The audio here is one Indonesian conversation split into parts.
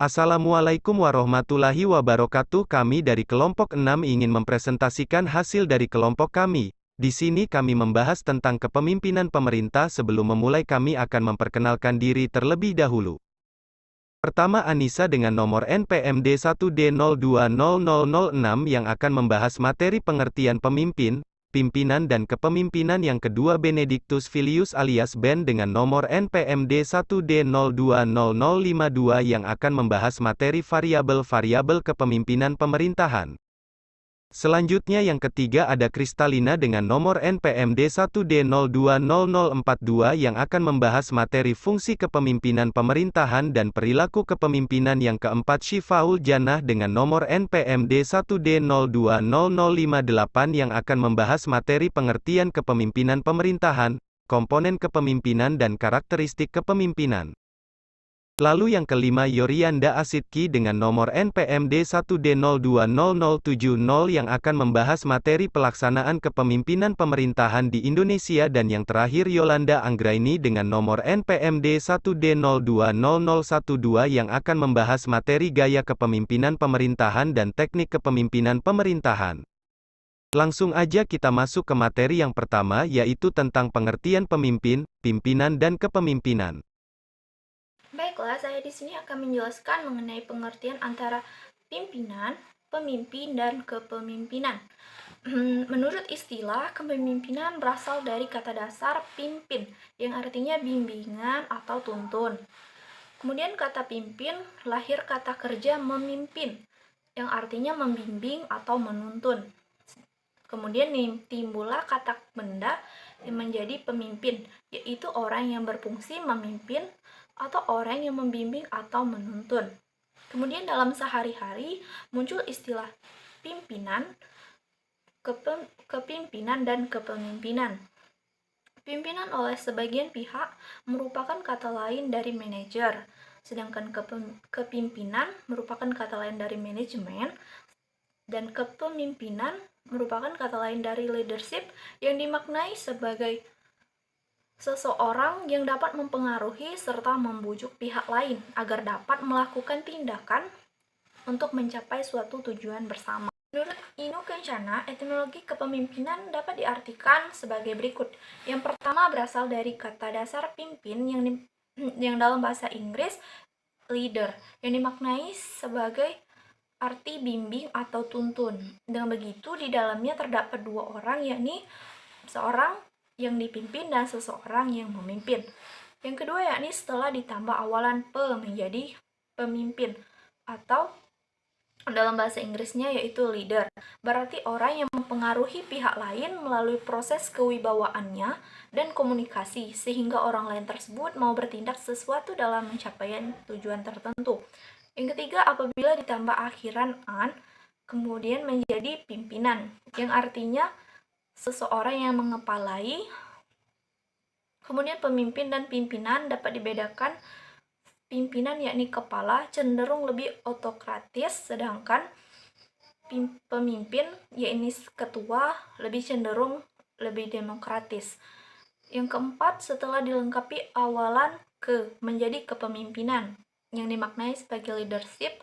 Assalamualaikum warahmatullahi wabarakatuh. Kami dari kelompok 6 ingin mempresentasikan hasil dari kelompok kami. Di sini kami membahas tentang kepemimpinan pemerintah. Sebelum memulai kami akan memperkenalkan diri terlebih dahulu. Pertama Anissa dengan nomor NPMD 1D020006 yang akan membahas materi pengertian pemimpin, pimpinan dan kepemimpinan. Yang kedua Benedictus Filius alias Ben dengan nomor NPMD 1D020052 yang akan membahas materi variabel-variabel kepemimpinan pemerintahan. Selanjutnya yang ketiga ada Kristalina dengan nomor NPMD 1D020042 yang akan membahas materi fungsi kepemimpinan pemerintahan dan perilaku kepemimpinan. Yang keempat Syifaul Janah dengan nomor NPMD 1D020058 yang akan membahas materi pengertian kepemimpinan pemerintahan, komponen kepemimpinan dan karakteristik kepemimpinan. Lalu yang kelima Yorianda Asidki dengan nomor NPMD 1D020070 yang akan membahas materi pelaksanaan kepemimpinan pemerintahan di Indonesia. Dan yang terakhir Yolanda Anggraini dengan nomor NPMD 1D020012 yang akan membahas materi gaya kepemimpinan pemerintahan dan teknik kepemimpinan pemerintahan. Langsung aja kita masuk ke materi yang pertama yaitu tentang pengertian pemimpin, pimpinan dan kepemimpinan. Baiklah, saya di sini akan menjelaskan mengenai pengertian antara pimpinan, pemimpin, dan kepemimpinan. Menurut istilah, kepemimpinan berasal dari kata dasar pimpin, yang artinya bimbingan atau tuntun. Kemudian kata pimpin, lahir kata kerja memimpin, yang artinya membimbing atau menuntun. Kemudian timbullah kata benda yang menjadi pemimpin, yaitu orang yang berfungsi memimpin atau orang yang membimbing atau menuntun. Kemudian dalam sehari-hari muncul istilah pimpinan, kepimpinan, dan kepemimpinan. Pimpinan oleh sebagian pihak merupakan kata lain dari manajer, sedangkan kepimpinan merupakan kata lain dari manajemen, dan kepemimpinan merupakan kata lain dari leadership yang dimaknai sebagai seseorang yang dapat mempengaruhi serta membujuk pihak lain agar dapat melakukan tindakan untuk mencapai suatu tujuan bersama. Menurut Inu Kencana, etimologi kepemimpinan dapat diartikan sebagai berikut. Yang pertama berasal dari kata dasar pimpin yang dalam bahasa Inggris leader, yang dimaknai sebagai arti bimbing atau tuntun. Dengan begitu, di dalamnya terdapat dua orang, yakni seorang yang dipimpin dan seseorang yang memimpin. Yang kedua yakni setelah ditambah awalan pe menjadi pemimpin, atau dalam bahasa Inggrisnya yaitu leader. Berarti orang yang mempengaruhi pihak lain melalui proses kewibawaannya dan komunikasi sehingga orang lain tersebut mau bertindak sesuatu dalam mencapaian tujuan tertentu. Yang ketiga apabila ditambah akhiran an kemudian menjadi pimpinan, yang artinya seseorang yang mengepalai. Kemudian pemimpin dan pimpinan dapat dibedakan. Pimpinan yakni kepala cenderung lebih otokratis, sedangkan pemimpin yakni ketua lebih cenderung lebih demokratis. Yang keempat, setelah dilengkapi awalan ke menjadi kepemimpinan yang dimaknai sebagai leadership,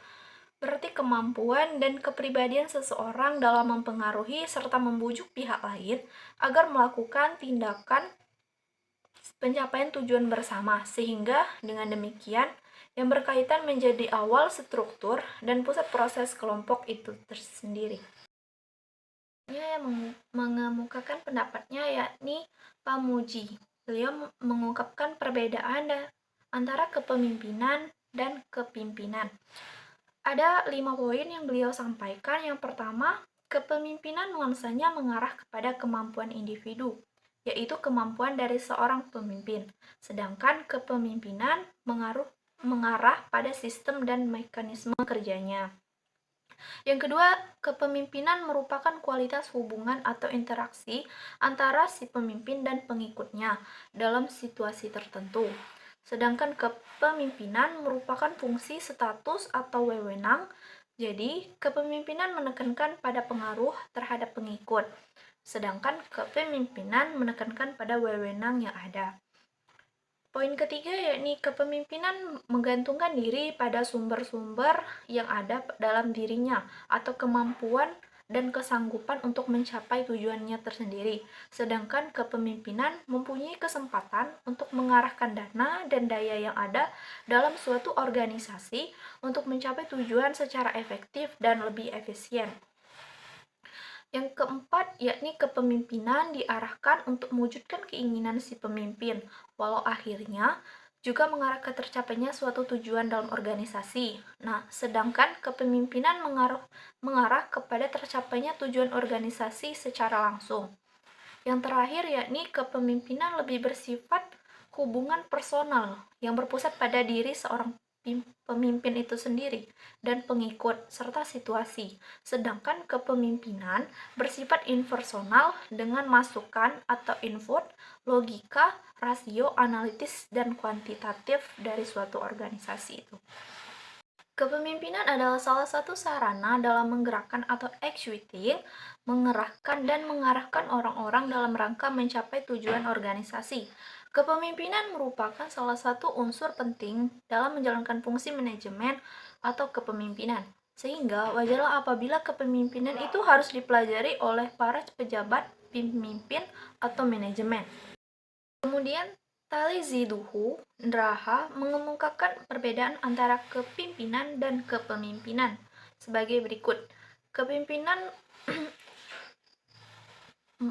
berarti kemampuan dan kepribadian seseorang dalam mempengaruhi serta membujuk pihak lain agar melakukan tindakan pencapaian tujuan bersama, sehingga dengan demikian yang berkaitan menjadi awal struktur dan pusat proses kelompok itu tersendiri. Yang mengemukakan pendapatnya yakni Pamuji. Beliau mengungkapkan perbedaan antara kepemimpinan dan kepimpinan. Ada 5 poin yang beliau sampaikan. Yang pertama, kepemimpinan nuansanya mengarah kepada kemampuan individu, yaitu kemampuan dari seorang pemimpin. Sedangkan kepemimpinan mengarah pada sistem dan mekanisme kerjanya. Yang kedua, kepemimpinan merupakan kualitas hubungan atau interaksi antara si pemimpin dan pengikutnya dalam situasi tertentu. Sedangkan kepemimpinan merupakan fungsi status atau wewenang. Jadi, kepemimpinan menekankan pada pengaruh terhadap pengikut, sedangkan kepemimpinan menekankan pada wewenang yang ada. Poin ketiga yakni kepemimpinan menggantungkan diri pada sumber-sumber yang ada dalam dirinya atau kemampuan dan kesanggupan untuk mencapai tujuannya tersendiri. Sedangkan kepemimpinan mempunyai kesempatan untuk mengarahkan dana dan daya yang ada dalam suatu organisasi untuk mencapai tujuan secara efektif dan lebih efisien. Yang keempat, yakni kepemimpinan diarahkan untuk mewujudkan keinginan si pemimpin, walau akhirnya juga mengarah ke tercapainya suatu tujuan dalam organisasi. Nah, sedangkan kepemimpinan mengarah kepada tercapainya tujuan organisasi secara langsung. Yang terakhir, yakni kepemimpinan lebih bersifat hubungan personal yang berpusat pada diri seorang pemimpin itu sendiri dan pengikut serta situasi. Sedangkan kepemimpinan bersifat impersonal dengan masukan atau input, logika, rasio, analitis, dan kuantitatif dari suatu organisasi itu. Kepemimpinan adalah salah satu sarana dalam menggerakkan atau actuating, mengerahkan dan mengarahkan orang-orang dalam rangka mencapai tujuan organisasi. Kepemimpinan merupakan salah satu unsur penting dalam menjalankan fungsi manajemen atau kepemimpinan. Sehingga wajarlah apabila kepemimpinan itu harus dipelajari oleh para pejabat, pemimpin, atau manajemen. Kemudian, Tali Ziduhu Ndraha mengemukakan perbedaan antara kepimpinan dan kepemimpinan sebagai berikut. Kepimpinan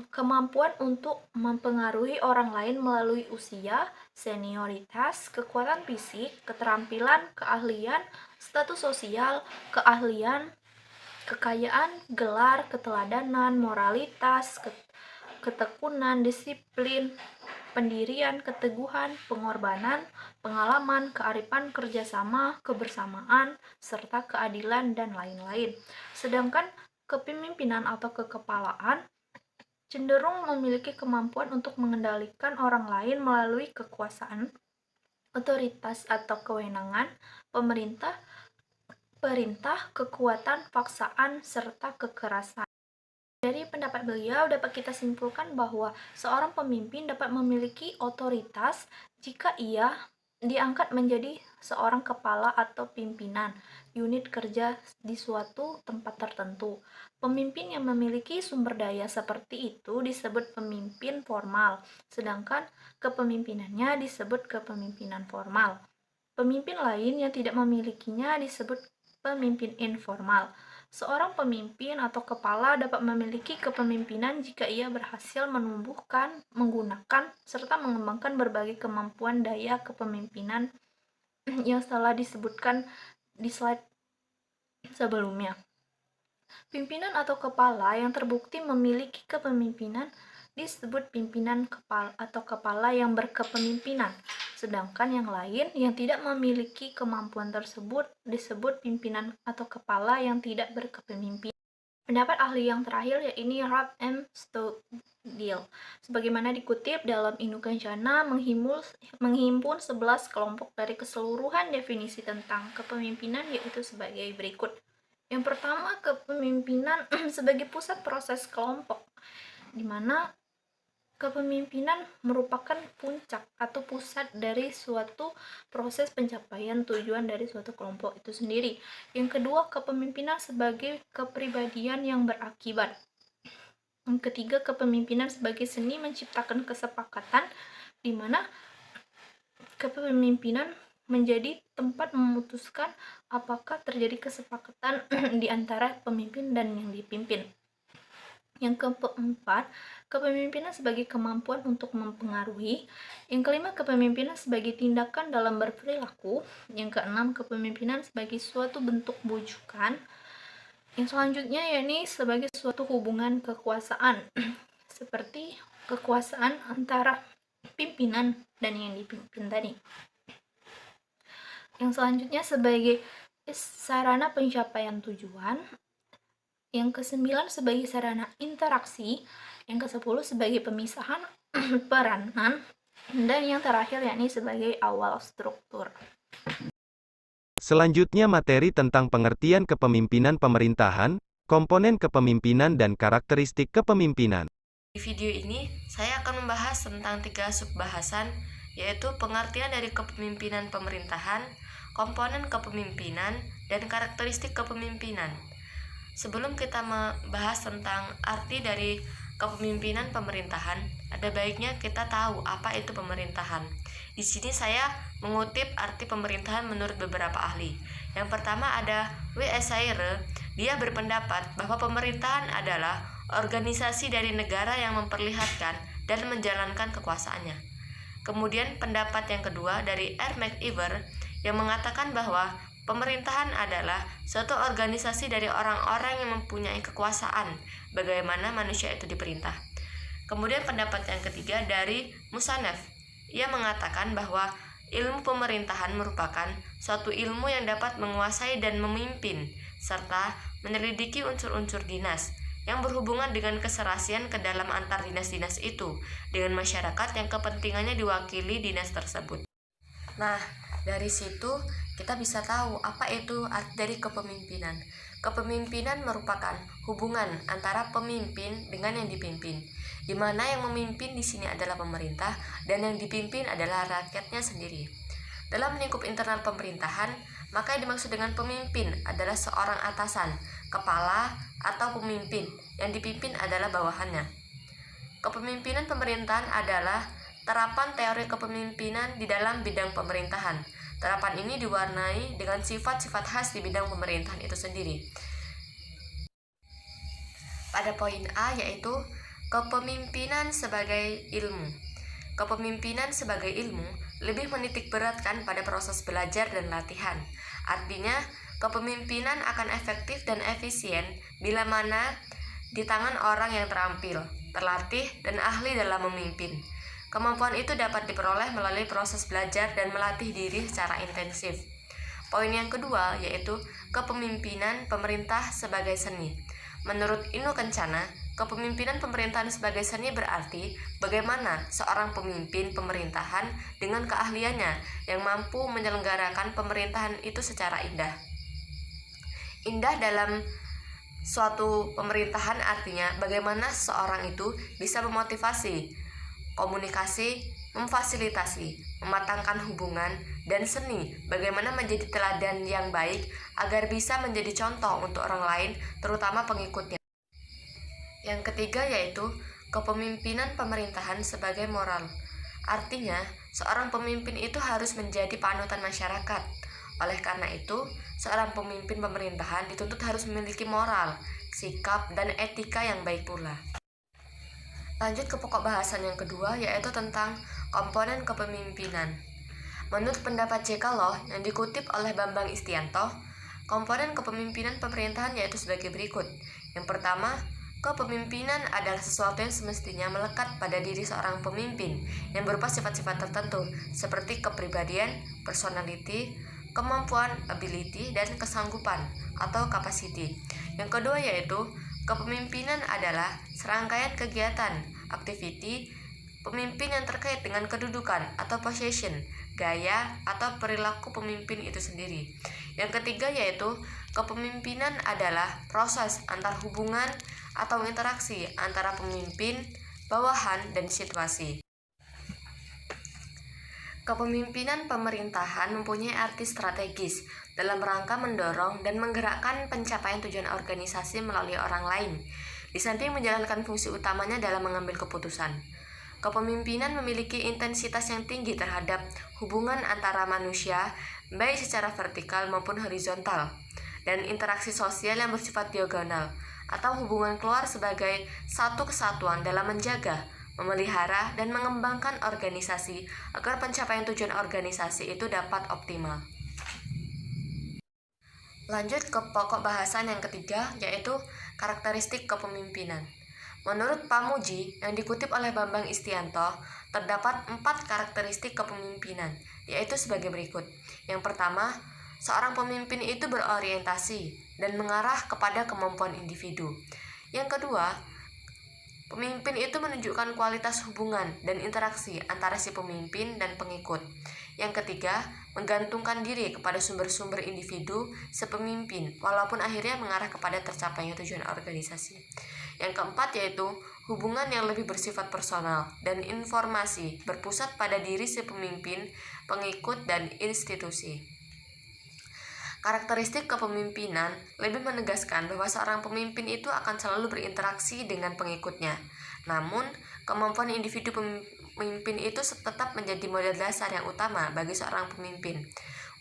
kemampuan untuk mempengaruhi orang lain melalui usia, senioritas, kekuatan fisik, keterampilan, keahlian, status sosial, keahlian, kekayaan, gelar, keteladanan, moralitas, ketekunan, disiplin, pendirian, keteguhan, pengorbanan, pengalaman, kearifan, kerjasama, kebersamaan, serta keadilan, dan lain-lain. Sedangkan kepemimpinan atau kekepalaan cenderung memiliki kemampuan untuk mengendalikan orang lain melalui kekuasaan, otoritas atau kewenangan, pemerintah, perintah, kekuatan, paksaan, serta kekerasan. Dari pendapat beliau dapat kita simpulkan bahwa seorang pemimpin dapat memiliki otoritas jika ia diangkat menjadi seorang kepala atau pimpinan unit kerja di suatu tempat tertentu. Pemimpin yang memiliki sumber daya seperti itu disebut pemimpin formal, sedangkan kepemimpinannya disebut kepemimpinan formal. Pemimpin lain yang tidak memilikinya disebut pemimpin informal. Seorang pemimpin atau kepala dapat memiliki kepemimpinan jika ia berhasil menumbuhkan, menggunakan, serta mengembangkan berbagai kemampuan daya kepemimpinan yang telah disebutkan di slide sebelumnya. Pimpinan atau kepala yang terbukti memiliki kepemimpinan disebut pimpinan kepala atau kepala yang berkepemimpinan, sedangkan yang lain yang tidak memiliki kemampuan tersebut disebut pimpinan atau kepala yang tidak berkepemimpinan. Pendapat ahli yang terakhir yaitu Ralph M. Stougdill. Sebagaimana dikutip dalam Inu Kencana menghimpun 11 kelompok dari keseluruhan definisi tentang kepemimpinan yaitu sebagai berikut. Yang pertama, kepemimpinan sebagai pusat proses kelompok, di mana kepemimpinan merupakan puncak atau pusat dari suatu proses pencapaian tujuan dari suatu kelompok itu sendiri. Yang kedua, kepemimpinan sebagai kepribadian yang berakibat. Yang ketiga, kepemimpinan sebagai seni menciptakan kesepakatan, di mana kepemimpinan menjadi tempat memutuskan apakah terjadi kesepakatan di antara pemimpin dan yang dipimpin. Yang keempat, kepemimpinan sebagai kemampuan untuk mempengaruhi. Yang kelima, kepemimpinan sebagai tindakan dalam berperilaku. Yang keenam, kepemimpinan sebagai suatu bentuk bujukan. Yang selanjutnya yakni sebagai suatu hubungan kekuasaan, seperti kekuasaan antara pimpinan dan yang dipimpin tadi. Yang selanjutnya sebagai sarana pencapaian tujuan. Yang ke-9 sebagai sarana interaksi. Yang ke-10 sebagai pemisahan peranan. Dan yang terakhir yakni sebagai awal struktur. Selanjutnya materi tentang pengertian kepemimpinan pemerintahan, komponen kepemimpinan dan karakteristik kepemimpinan. Di video ini, saya akan membahas tentang 3 subbahasan yaitu pengertian dari kepemimpinan pemerintahan, komponen kepemimpinan, dan karakteristik kepemimpinan. Sebelum kita membahas tentang arti dari kepemimpinan pemerintahan, ada baiknya kita tahu apa itu pemerintahan. Di sini saya mengutip arti pemerintahan menurut beberapa ahli. Yang pertama ada W.S. Sayre. Dia berpendapat bahwa pemerintahan adalah organisasi dari negara yang memperlihatkan dan menjalankan kekuasaannya. Kemudian pendapat yang kedua dari R. McIver yang mengatakan bahwa pemerintahan adalah suatu organisasi dari orang-orang yang mempunyai kekuasaan, bagaimana manusia itu diperintah. Kemudian pendapat yang ketiga dari Musannaf. Ia mengatakan bahwa ilmu pemerintahan merupakan suatu ilmu yang dapat menguasai dan memimpin, serta menyelidiki unsur-unsur dinas yang berhubungan dengan keserasian ke dalam antar dinas-dinas itu, dengan masyarakat yang kepentingannya diwakili dinas tersebut. Nah, dari situ kita bisa tahu apa itu arti dari kepemimpinan. Kepemimpinan merupakan hubungan antara pemimpin dengan yang dipimpin, di mana yang memimpin di sini adalah pemerintah dan yang dipimpin adalah rakyatnya sendiri. Dalam lingkup internal pemerintahan, maka yang dimaksud dengan pemimpin adalah seorang atasan, kepala, atau pemimpin, yang dipimpin adalah bawahannya. Kepemimpinan pemerintahan adalah terapan teori kepemimpinan di dalam bidang pemerintahan. Terapan ini diwarnai dengan sifat-sifat khas di bidang pemerintahan itu sendiri. Pada poin A yaitu kepemimpinan sebagai ilmu. Kepemimpinan sebagai ilmu lebih menitik beratkan pada proses belajar dan latihan. Artinya, kepemimpinan akan efektif dan efisien bila mana di tangan orang yang terampil, terlatih, dan ahli dalam memimpin. Kemampuan itu dapat diperoleh melalui proses belajar dan melatih diri secara intensif. Poin yang kedua yaitu kepemimpinan pemerintah sebagai seni. Menurut Inu Kencana, kepemimpinan pemerintahan sebagai seni berarti bagaimana seorang pemimpin pemerintahan dengan keahliannya yang mampu menyelenggarakan pemerintahan itu secara indah. Indah dalam suatu pemerintahan artinya bagaimana seorang itu bisa memotivasi, komunikasi, memfasilitasi, mematangkan hubungan, dan seni bagaimana menjadi teladan yang baik agar bisa menjadi contoh untuk orang lain, terutama pengikutnya. Yang ketiga yaitu kepemimpinan pemerintahan sebagai moral. Artinya, seorang pemimpin itu harus menjadi panutan masyarakat. Oleh karena itu, seorang pemimpin pemerintahan dituntut harus memiliki moral, sikap, dan etika yang baik pula. Lanjut ke pokok bahasan yang kedua, yaitu tentang komponen kepemimpinan. Menurut pendapat J.K. Loh yang dikutip oleh Bambang Istianto, komponen kepemimpinan pemerintahan yaitu sebagai berikut. Yang pertama, kepemimpinan adalah sesuatu yang semestinya melekat pada diri seorang pemimpin yang berupa sifat-sifat tertentu seperti kepribadian, personality, kemampuan, ability, dan kesanggupan atau capacity. Yang kedua yaitu kepemimpinan adalah serangkaian kegiatan, activity, pemimpin yang terkait dengan kedudukan atau position, gaya, atau perilaku pemimpin itu sendiri. Yang ketiga yaitu kepemimpinan adalah proses antar hubungan atau interaksi antara pemimpin, bawahan, dan situasi. Kepemimpinan pemerintahan mempunyai arti strategis dalam rangka mendorong dan menggerakkan pencapaian tujuan organisasi melalui orang lain, di samping menjalankan fungsi utamanya dalam mengambil keputusan. Kepemimpinan memiliki intensitas yang tinggi terhadap hubungan antara manusia, baik secara vertikal maupun horizontal, dan interaksi sosial yang bersifat diagonal, atau hubungan keluar sebagai satu kesatuan dalam menjaga, memelihara, dan mengembangkan organisasi agar pencapaian tujuan organisasi itu dapat optimal. Lanjut ke pokok bahasan yang ketiga, yaitu karakteristik kepemimpinan. Menurut Pamuji yang dikutip oleh Bambang Istianto, terdapat 4 karakteristik kepemimpinan, yaitu sebagai berikut. Yang pertama, seorang pemimpin itu berorientasi dan mengarah kepada kemampuan individu. Yang kedua, pemimpin itu menunjukkan kualitas hubungan dan interaksi antara si pemimpin dan pengikut. Yang ketiga, menggantungkan diri kepada sumber-sumber individu sepemimpin, walaupun akhirnya mengarah kepada tercapainya tujuan organisasi. Yang keempat yaitu hubungan yang lebih bersifat personal, dan informasi berpusat pada diri si pemimpin, pengikut, dan institusi. Karakteristik kepemimpinan lebih menegaskan bahwa seorang pemimpin itu akan selalu berinteraksi dengan pengikutnya. Namun, kemampuan individu pemimpin itu tetap menjadi modal dasar yang utama bagi seorang pemimpin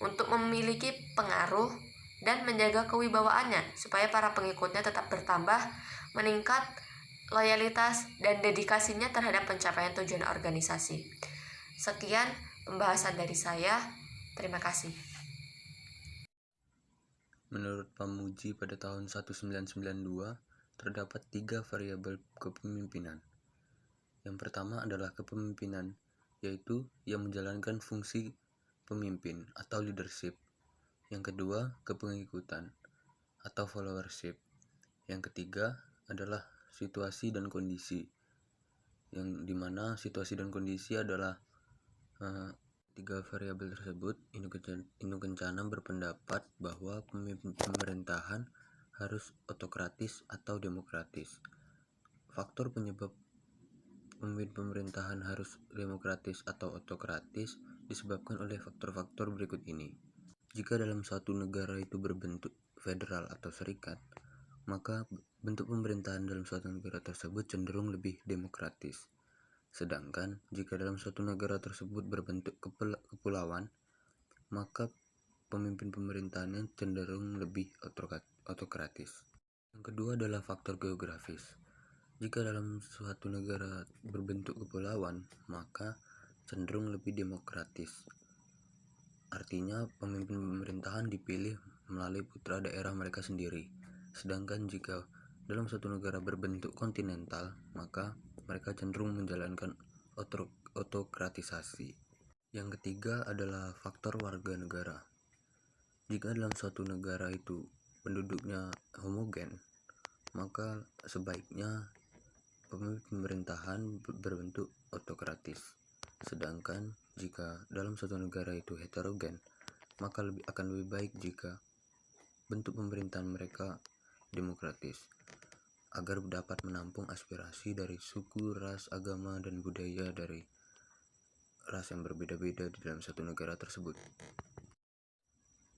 untuk memiliki pengaruh dan menjaga kewibawaannya supaya para pengikutnya tetap bertambah, meningkat loyalitas dan dedikasinya terhadap pencapaian tujuan organisasi. Sekian pembahasan dari saya. Terima kasih. Menurut Pamuji pada tahun 1992, terdapat 3 variabel kepemimpinan. Yang pertama adalah kepemimpinan, yaitu yang menjalankan fungsi pemimpin atau leadership. Yang kedua, kepengikutan atau followership. Yang ketiga adalah situasi dan kondisi, yang dimana situasi dan kondisi adalah 3 variabel tersebut. Inu Kencana berpendapat bahwa pemerintahan harus otokratis atau demokratis. Faktor penyebab pemerintahan harus demokratis atau otokratis disebabkan oleh faktor-faktor berikut ini. Jika dalam suatu negara itu berbentuk federal atau serikat, maka bentuk pemerintahan dalam suatu negara tersebut cenderung lebih demokratis. Sedangkan jika dalam suatu negara tersebut berbentuk kepulauan, maka pemimpin pemerintahannya cenderung lebih otokratis. Yang kedua adalah faktor geografis. Jika dalam suatu negara berbentuk kepulauan, maka cenderung lebih demokratis. Artinya pemimpin pemerintahan dipilih melalui putra daerah mereka sendiri. Sedangkan jika dalam suatu negara berbentuk kontinental, maka mereka cenderung menjalankan otokratisasi. Yang ketiga adalah faktor warga negara. Jika dalam suatu negara itu penduduknya homogen, maka sebaiknya pemimpin pemerintahan berbentuk otokratis. Sedangkan jika dalam suatu negara itu heterogen, maka akan lebih baik jika bentuk pemerintahan mereka demokratis, agar dapat menampung aspirasi dari suku, ras, agama, dan budaya dari ras yang berbeda-beda di dalam satu negara tersebut.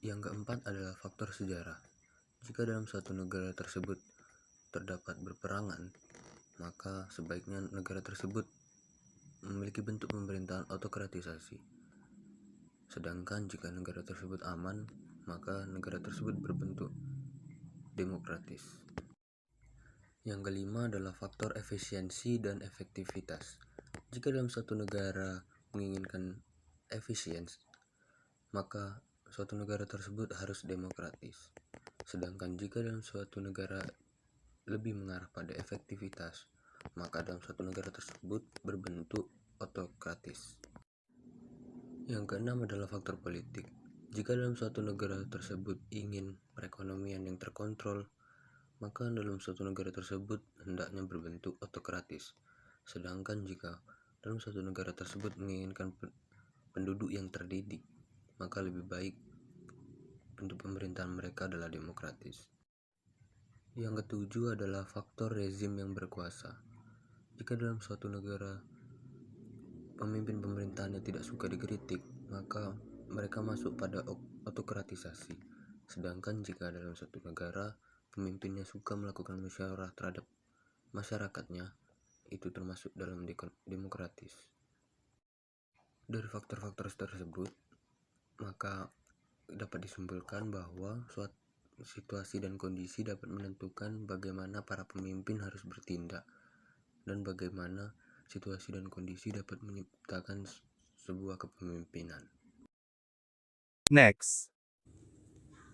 Yang keempat adalah faktor sejarah. Jika dalam suatu negara tersebut terdapat berperangan, maka sebaiknya negara tersebut memiliki bentuk pemerintahan otokratisasi. Sedangkan jika negara tersebut aman, maka negara tersebut berbentuk demokratis. Yang kelima adalah faktor efisiensi dan efektivitas. Jika dalam suatu negara menginginkan efisiensi, maka suatu negara tersebut harus demokratis. Sedangkan jika dalam suatu negara lebih mengarah pada efektivitas, maka dalam suatu negara tersebut berbentuk otokratis. Yang keenam adalah faktor politik. Jika dalam suatu negara tersebut ingin perekonomian yang terkontrol, maka dalam suatu negara tersebut hendaknya berbentuk otokratis. Sedangkan jika dalam suatu negara tersebut menginginkan penduduk yang terdidik, maka lebih baik bentuk pemerintahan mereka adalah demokratis. Yang ketujuh adalah faktor rezim yang berkuasa. Jika dalam suatu negara pemimpin pemerintahannya tidak suka dikritik, maka mereka masuk pada otokratisasi. Sedangkan jika dalam suatu negara pemimpinnya suka melakukan musyawarah terhadap masyarakatnya, itu termasuk dalam demokratis. Dari faktor-faktor tersebut, maka dapat disimpulkan bahwa suatu situasi dan kondisi dapat menentukan bagaimana para pemimpin harus bertindak, dan bagaimana situasi dan kondisi dapat menciptakan sebuah kepemimpinan. Next.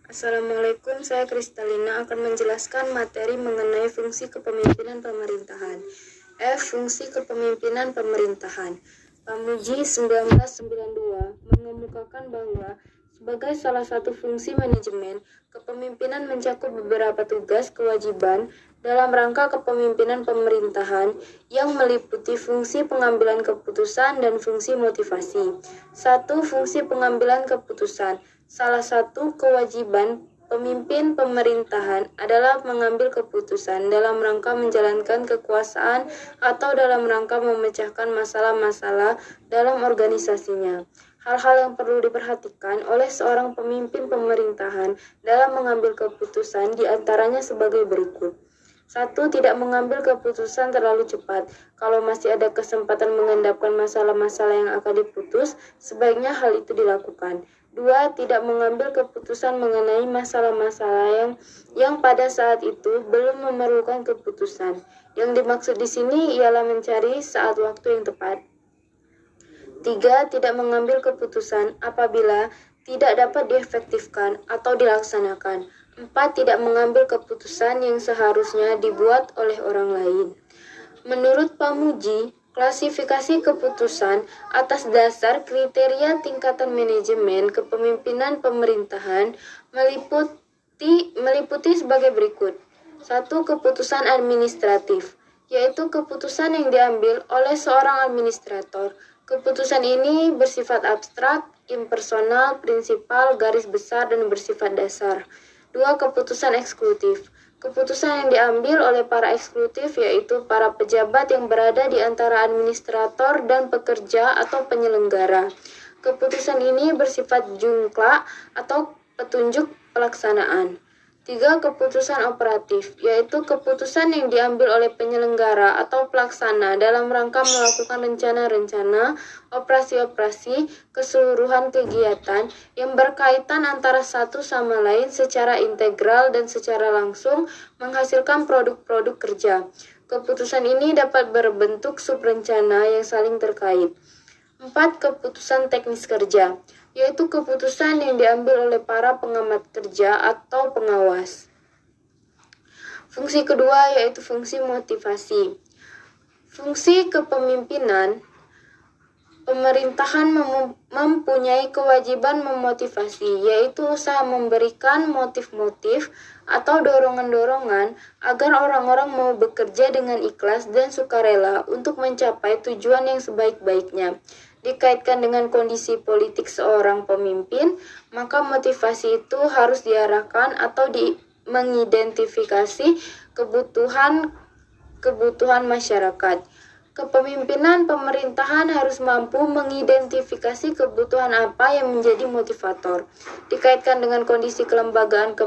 Assalamualaikum, saya Kristalina akan menjelaskan materi mengenai fungsi kepemimpinan pemerintahan. Fungsi kepemimpinan pemerintahan. Pamuji 1992 mengemukakan bahwa sebagai salah satu fungsi manajemen, kepemimpinan mencakup beberapa tugas kewajiban dalam rangka kepemimpinan pemerintahan yang meliputi fungsi pengambilan keputusan dan fungsi motivasi. 1. Fungsi pengambilan keputusan. Salah satu kewajiban Pemimpin pemerintahan adalah mengambil keputusan dalam rangka menjalankan kekuasaan atau dalam rangka memecahkan masalah-masalah dalam organisasinya. Hal-hal yang perlu diperhatikan oleh seorang pemimpin pemerintahan dalam mengambil keputusan diantaranya sebagai berikut. 1. Tidak mengambil keputusan terlalu cepat. Kalau masih ada kesempatan mengendapkan masalah-masalah yang akan diputus, sebaiknya hal itu dilakukan. 2. Tidak mengambil keputusan mengenai masalah-masalah yang pada saat itu belum memerlukan keputusan. Yang dimaksud di sini ialah mencari saat waktu yang tepat. 3. Tidak mengambil keputusan apabila tidak dapat diefektifkan atau dilaksanakan. 4. Tidak mengambil keputusan yang seharusnya dibuat oleh orang lain. Menurut Pamuji, klasifikasi keputusan atas dasar kriteria tingkatan manajemen kepemimpinan pemerintahan meliputi sebagai berikut. 1. Keputusan administratif, yaitu keputusan yang diambil oleh seorang administrator. Keputusan ini bersifat abstrak, impersonal, prinsipal, garis besar, dan bersifat dasar. 2. Keputusan eksekutif. Keputusan yang diambil oleh para eksekutif yaitu para pejabat yang berada di antara administrator dan pekerja atau penyelenggara. Keputusan ini bersifat jungkla atau petunjuk pelaksanaan. 3. Keputusan operatif, yaitu keputusan yang diambil oleh penyelenggara atau pelaksana dalam rangka melakukan rencana-rencana, operasi-operasi, keseluruhan kegiatan yang berkaitan antara satu sama lain secara integral dan secara langsung menghasilkan produk-produk kerja. Keputusan ini dapat berbentuk subrencana yang saling terkait. 4. Keputusan teknis kerja, yaitu keputusan yang diambil oleh para pengamat kerja atau pengawas. Fungsi kedua yaitu fungsi motivasi. Fungsi kepemimpinan pemerintahan mempunyai kewajiban memotivasi, yaitu usaha memberikan motif-motif atau dorongan-dorongan agar orang-orang mau bekerja dengan ikhlas dan sukarela untuk mencapai tujuan yang sebaik-baiknya. Dikaitkan dengan kondisi politik seorang pemimpin, maka motivasi itu harus diarahkan atau mengidentifikasi kebutuhan masyarakat. Kepemimpinan pemerintahan harus mampu mengidentifikasi kebutuhan apa yang menjadi motivator. Dikaitkan dengan kondisi kelembagaan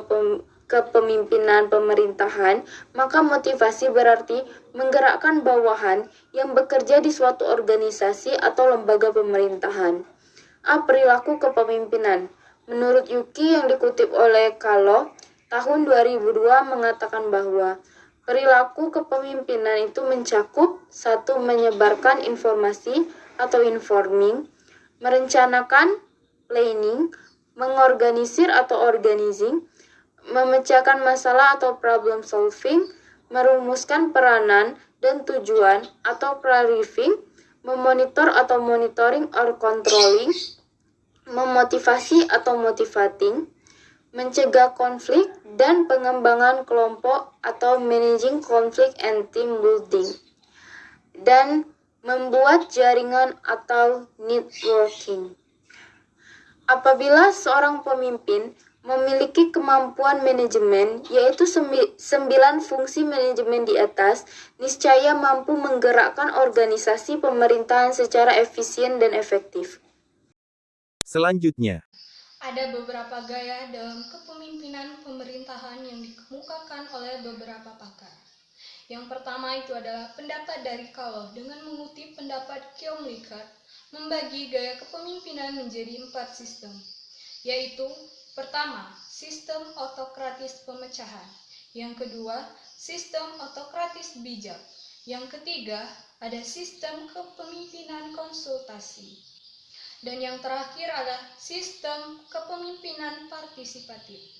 kepemimpinan pemerintahan, maka motivasi berarti menggerakkan bawahan yang bekerja di suatu organisasi atau lembaga pemerintahan. Perilaku kepemimpinan. Menurut Yuki yang dikutip oleh Kalo, tahun 2002 mengatakan bahwa perilaku kepemimpinan itu mencakup 1. Menyebarkan informasi atau informing, merencanakan, planning, mengorganisir atau organizing, memecahkan masalah atau problem solving, merumuskan peranan dan tujuan atau briefing, memonitor atau monitoring or controlling, memotivasi atau motivating, mencegah konflik, dan pengembangan kelompok atau managing conflict and team building, dan membuat jaringan atau networking. Apabila seorang pemimpin memiliki kemampuan manajemen, yaitu 9 fungsi manajemen di atas, niscaya mampu menggerakkan organisasi pemerintahan secara efisien dan efektif. Selanjutnya, Ada beberapa gaya dalam kepemimpinan pemerintahan yang dikemukakan oleh beberapa pakar. Yang pertama itu adalah pendapat dari Kalo dengan mengutip pendapat Kiomliker, membagi gaya kepemimpinan menjadi 4 sistem, yaitu pertama, sistem autokratis pemecahan. Yang kedua, sistem autokratis bijak. Yang ketiga, ada sistem kepemimpinan konsultasi. Dan yang terakhir adalah sistem kepemimpinan partisipatif.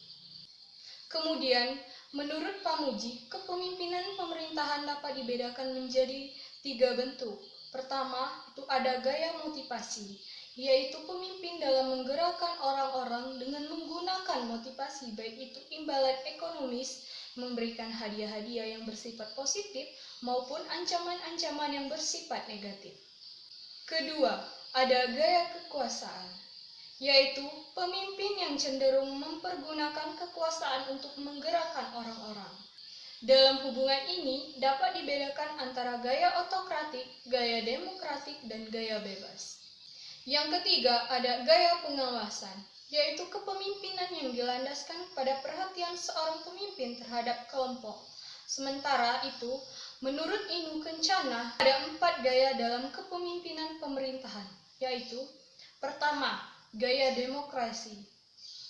Kemudian, menurut Pamuji, kepemimpinan pemerintahan dapat dibedakan menjadi 3 bentuk. Pertama, itu ada gaya motivasi, yaitu pemimpin dalam menggerakkan orang-orang dengan menggunakan motivasi, baik itu imbalan ekonomis, memberikan hadiah-hadiah yang bersifat positif, maupun ancaman-ancaman yang bersifat negatif. Kedua, ada gaya kekuasaan, yaitu pemimpin yang cenderung mempergunakan kekuasaan untuk menggerakkan orang-orang. Dalam hubungan ini dapat dibedakan antara gaya otokratik, gaya demokratik, dan gaya bebas. Yang ketiga ada gaya pengawasan, yaitu kepemimpinan yang dilandaskan pada perhatian seorang pemimpin terhadap kelompok. Sementara itu, menurut Inu Kencana, ada 4 gaya dalam kepemimpinan pemerintahan, yaitu pertama, gaya demokrasi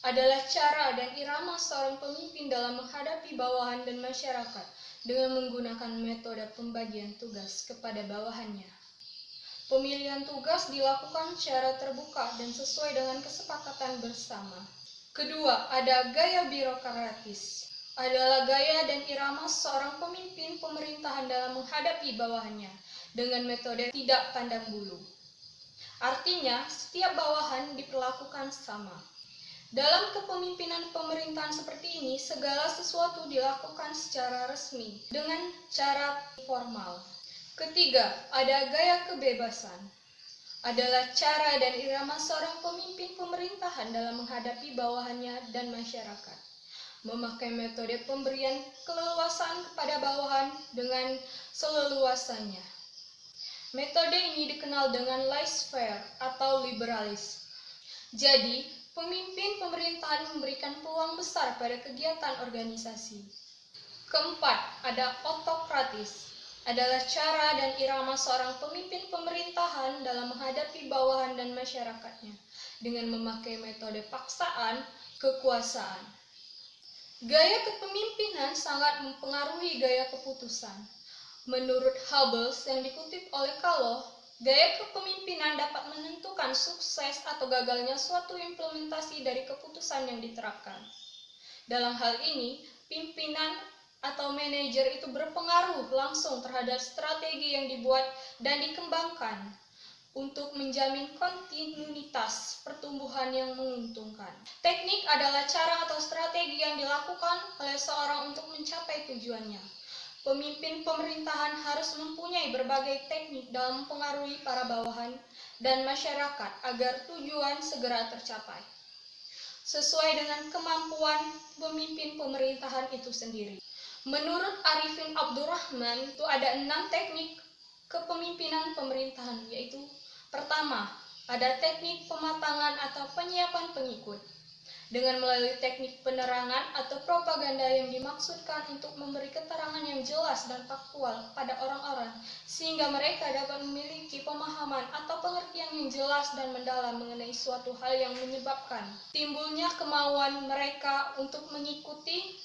adalah cara dan irama seorang pemimpin dalam menghadapi bawahan dan masyarakat dengan menggunakan metode pembagian tugas kepada bawahannya. Pemilihan tugas dilakukan secara terbuka dan sesuai dengan kesepakatan bersama. Kedua, ada gaya birokratis. Adalah gaya dan irama seorang pemimpin pemerintahan dalam menghadapi bawahannya dengan metode tidak pandang bulu. Artinya, setiap bawahan diperlakukan sama. Dalam kepemimpinan pemerintahan seperti ini, segala sesuatu dilakukan secara resmi dengan cara formal. Ketiga, ada gaya kebebasan. Adalah cara dan irama seorang pemimpin pemerintahan dalam menghadapi bawahannya dan masyarakat. Memakai metode pemberian keleluasaan kepada bawahan dengan seleluasannya. Metode ini dikenal dengan laissez-faire atau liberalis. Jadi, pemimpin pemerintahan memberikan peluang besar pada kegiatan organisasi. Keempat, ada otokratis. Adalah cara dan irama seorang pemimpin pemerintahan dalam menghadapi bawahan dan masyarakatnya dengan memakai metode paksaan kekuasaan. Gaya kepemimpinan sangat mempengaruhi gaya keputusan. Menurut Hubbles yang dikutip oleh Kaloh, gaya kepemimpinan dapat menentukan sukses atau gagalnya suatu implementasi dari keputusan yang diterapkan. Dalam hal ini, pimpinan atau manajer itu berpengaruh langsung terhadap strategi yang dibuat dan dikembangkan untuk menjamin kontinuitas pertumbuhan yang menguntungkan. Teknik adalah cara atau strategi yang dilakukan oleh seorang untuk mencapai tujuannya. Pemimpin pemerintahan harus mempunyai berbagai teknik dalam mempengaruhi para bawahan dan masyarakat agar tujuan segera tercapai, sesuai dengan kemampuan pemimpin pemerintahan itu sendiri. Menurut Arifin Abdurrahman, itu ada 6 teknik kepemimpinan pemerintahan, yaitu pertama, ada teknik pematangan atau penyiapan pengikut. Dengan melalui teknik penerangan atau propaganda yang dimaksudkan untuk memberi keterangan yang jelas dan faktual pada orang-orang, sehingga mereka dapat memiliki pemahaman atau pengertian yang jelas dan mendalam mengenai suatu hal yang menyebabkan timbulnya kemauan mereka untuk mengikuti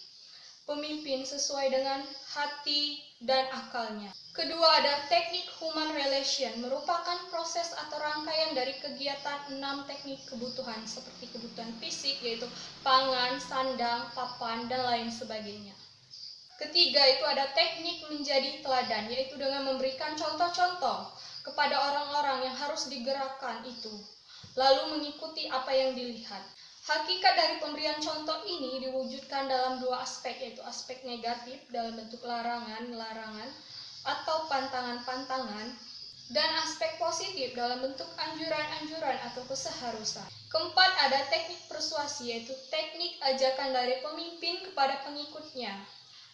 pemimpin sesuai dengan hati dan akalnya. Kedua, ada teknik human relation, merupakan proses atau rangkaian dari kegiatan 6 teknik kebutuhan seperti kebutuhan fisik, yaitu pangan, sandang, papan, dan lain sebagainya. Ketiga, itu ada teknik menjadi teladan, yaitu dengan memberikan contoh-contoh kepada orang-orang yang harus digerakkan itu, lalu mengikuti apa yang dilihat. Hakikat dari pemberian contoh ini diwujudkan dalam 2 aspek, yaitu aspek negatif dalam bentuk larangan atau pantangan-pantangan, dan aspek positif dalam bentuk anjuran-anjuran atau keseharusan. Keempat, ada teknik persuasi, yaitu teknik ajakan dari pemimpin kepada pengikutnya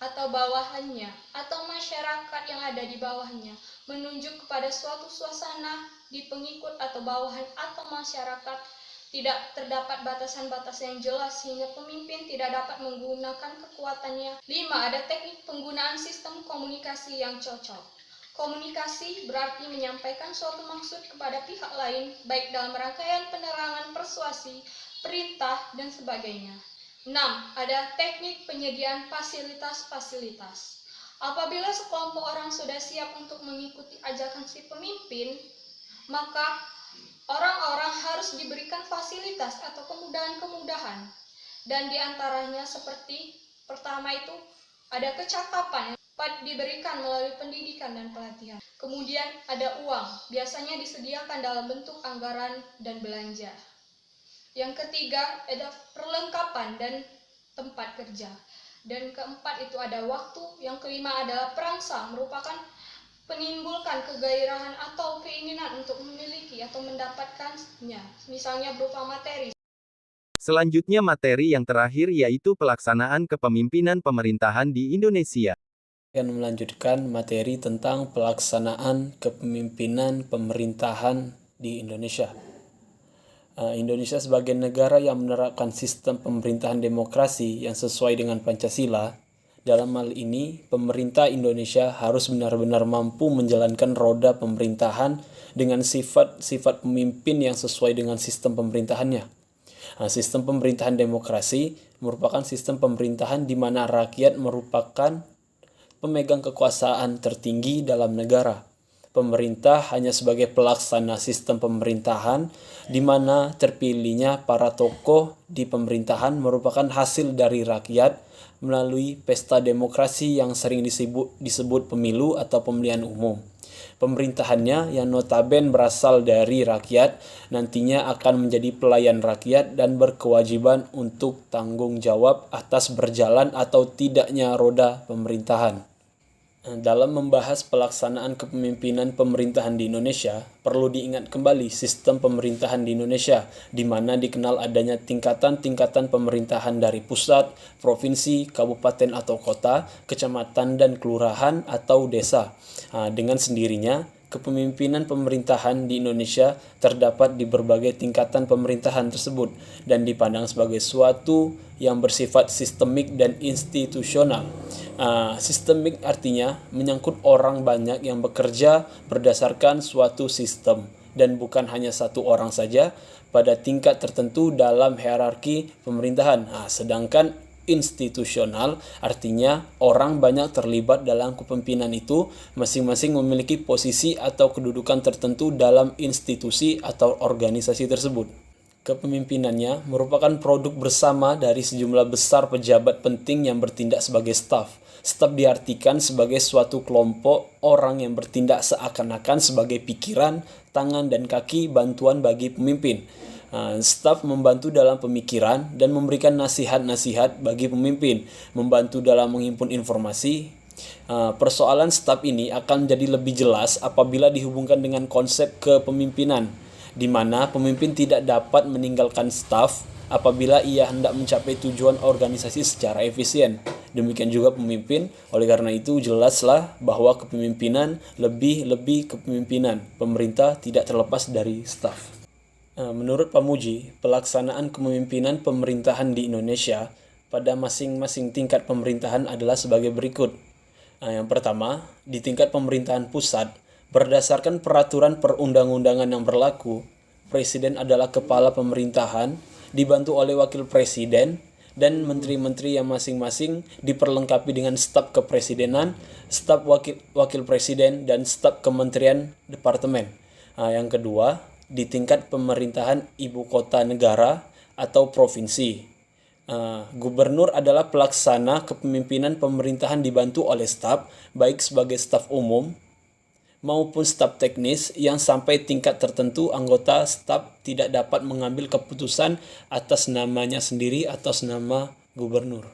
atau bawahannya atau masyarakat yang ada di bawahnya, menunjuk kepada suatu suasana di pengikut atau bawahan atau masyarakat tidak terdapat batasan-batasan yang jelas sehingga pemimpin tidak dapat menggunakan kekuatannya. 5. Ada teknik penggunaan sistem komunikasi yang cocok. Komunikasi berarti menyampaikan suatu maksud kepada pihak lain, baik dalam rangkaian penerangan, persuasi, perintah, dan sebagainya. 6. Ada teknik penyediaan fasilitas-fasilitas. Apabila sekelompok orang sudah siap untuk mengikuti ajakan si pemimpin, maka orang-orang harus diberikan fasilitas atau kemudahan-kemudahan, dan diantaranya seperti pertama itu ada kecakapan yang dapat diberikan melalui pendidikan dan pelatihan. Kemudian ada uang, biasanya disediakan dalam bentuk anggaran dan belanja. Yang ketiga ada perlengkapan dan tempat kerja. Dan keempat itu ada waktu. Yang kelima adalah perangsang, merupakan menimbulkan kegairahan atau keinginan untuk memiliki atau mendapatkannya, misalnya berupa materi. Selanjutnya materi yang terakhir yaitu pelaksanaan kepemimpinan pemerintahan di Indonesia. Akan melanjutkan materi tentang pelaksanaan kepemimpinan pemerintahan di Indonesia. Indonesia sebagai negara yang menerapkan sistem pemerintahan demokrasi yang sesuai dengan Pancasila. Dalam hal ini, pemerintah Indonesia harus benar-benar mampu menjalankan roda pemerintahan dengan sifat-sifat pemimpin yang sesuai dengan sistem pemerintahannya. Sistem pemerintahan demokrasi merupakan sistem pemerintahan di mana rakyat merupakan pemegang kekuasaan tertinggi dalam negara. Pemerintah hanya sebagai pelaksana sistem pemerintahan, di mana terpilihnya para tokoh di pemerintahan merupakan hasil dari rakyat melalui pesta demokrasi yang sering disebut pemilu atau pemilihan umum. Pemerintahannya yang notabene berasal dari rakyat nantinya akan menjadi pelayan rakyat dan berkewajiban untuk tanggung jawab atas berjalan atau tidaknya roda pemerintahan. Dalam membahas pelaksanaan kepemimpinan pemerintahan di Indonesia, perlu diingat kembali sistem pemerintahan di Indonesia, di mana dikenal adanya tingkatan-tingkatan pemerintahan dari pusat, provinsi, kabupaten atau kota, kecamatan dan kelurahan atau desa. Dengan sendirinya, kepemimpinan pemerintahan di Indonesia terdapat di berbagai tingkatan pemerintahan tersebut dan dipandang sebagai suatu yang bersifat sistemik dan institusional. Sistemik artinya menyangkut orang banyak yang bekerja berdasarkan suatu sistem dan bukan hanya satu orang saja pada tingkat tertentu dalam hierarki pemerintahan. Sedangkan institusional artinya orang banyak terlibat dalam kepemimpinan itu, masing-masing memiliki posisi atau kedudukan tertentu dalam institusi atau organisasi tersebut. Kepemimpinannya merupakan produk bersama dari sejumlah besar pejabat penting yang bertindak sebagai staf. Staf diartikan sebagai suatu kelompok orang yang bertindak seakan-akan sebagai pikiran, tangan, dan kaki bantuan bagi pemimpin. Staf membantu dalam pemikiran dan memberikan nasihat-nasihat bagi pemimpin, membantu dalam menghimpun informasi. Persoalan staf ini akan menjadi lebih jelas apabila dihubungkan dengan konsep kepemimpinan, di mana pemimpin tidak dapat meninggalkan staf apabila ia hendak mencapai tujuan organisasi secara efisien. Demikian juga pemimpin, oleh karena itu jelaslah bahwa kepemimpinan lebih kepemimpinan. Pemerintah tidak terlepas dari staf. Menurut Pamuji, pelaksanaan kepemimpinan pemerintahan di Indonesia pada masing-masing tingkat pemerintahan adalah sebagai berikut. Yang pertama, di tingkat pemerintahan pusat, berdasarkan peraturan perundang-undangan yang berlaku, Presiden adalah kepala pemerintahan, dibantu oleh Wakil Presiden, dan menteri-menteri yang masing-masing diperlengkapi dengan staf kepresidenan, staf wakil presiden, dan staf kementerian departemen. Yang kedua, di tingkat pemerintahan ibu kota negara atau provinsi. Gubernur adalah pelaksana kepemimpinan pemerintahan dibantu oleh staf, baik sebagai staf umum maupun staf teknis yang sampai tingkat tertentu anggota staf tidak dapat mengambil keputusan atas namanya sendiri atas nama gubernur.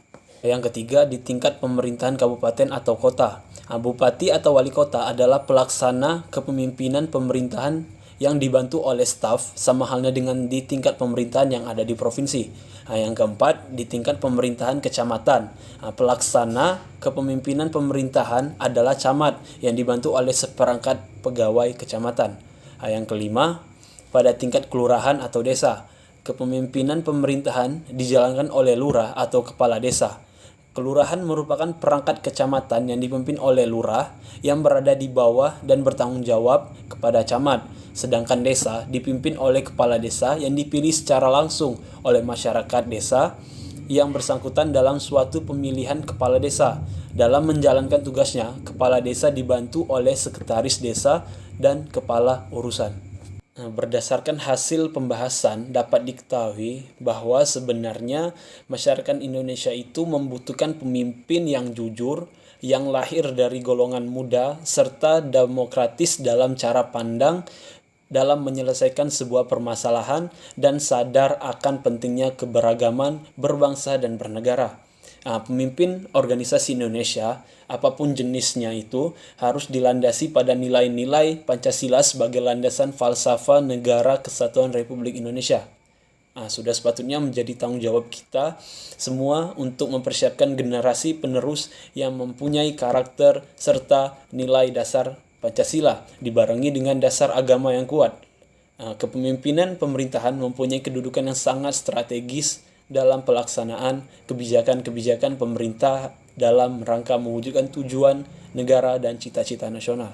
Yang ketiga, di tingkat pemerintahan kabupaten atau kota. Bupati atau wali kota adalah pelaksana kepemimpinan pemerintahan yang dibantu oleh staf, sama halnya dengan di tingkat pemerintahan yang ada di provinsi. Yang keempat, di tingkat pemerintahan kecamatan. Pelaksana kepemimpinan pemerintahan adalah camat yang dibantu oleh seperangkat pegawai kecamatan. Yang kelima, pada tingkat kelurahan atau desa. Kepemimpinan pemerintahan dijalankan oleh lurah atau kepala desa. Kelurahan merupakan perangkat kecamatan yang dipimpin oleh lurah yang berada di bawah dan bertanggung jawab kepada camat. Sedangkan desa dipimpin oleh kepala desa yang dipilih secara langsung oleh masyarakat desa yang bersangkutan dalam suatu pemilihan kepala desa. Dalam menjalankan tugasnya, kepala desa dibantu oleh sekretaris desa dan kepala urusan. Berdasarkan hasil pembahasan dapat diketahui bahwa sebenarnya masyarakat Indonesia itu membutuhkan pemimpin yang jujur, yang lahir dari golongan muda, serta demokratis dalam cara pandang dalam menyelesaikan sebuah permasalahan dan sadar akan pentingnya keberagaman berbangsa dan bernegara. Pemimpin organisasi Indonesia, apapun jenisnya itu, harus dilandasi pada nilai-nilai Pancasila sebagai landasan falsafah negara kesatuan Republik Indonesia. Sudah sepatutnya menjadi tanggung jawab kita semua untuk mempersiapkan generasi penerus yang mempunyai karakter serta nilai dasar Pancasila, dibarengi dengan dasar agama yang kuat. Kepemimpinan pemerintahan mempunyai kedudukan yang sangat strategis dalam pelaksanaan kebijakan-kebijakan pemerintah dalam rangka mewujudkan tujuan negara dan cita-cita nasional.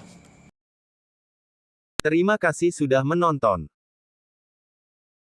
Terima kasih sudah menonton.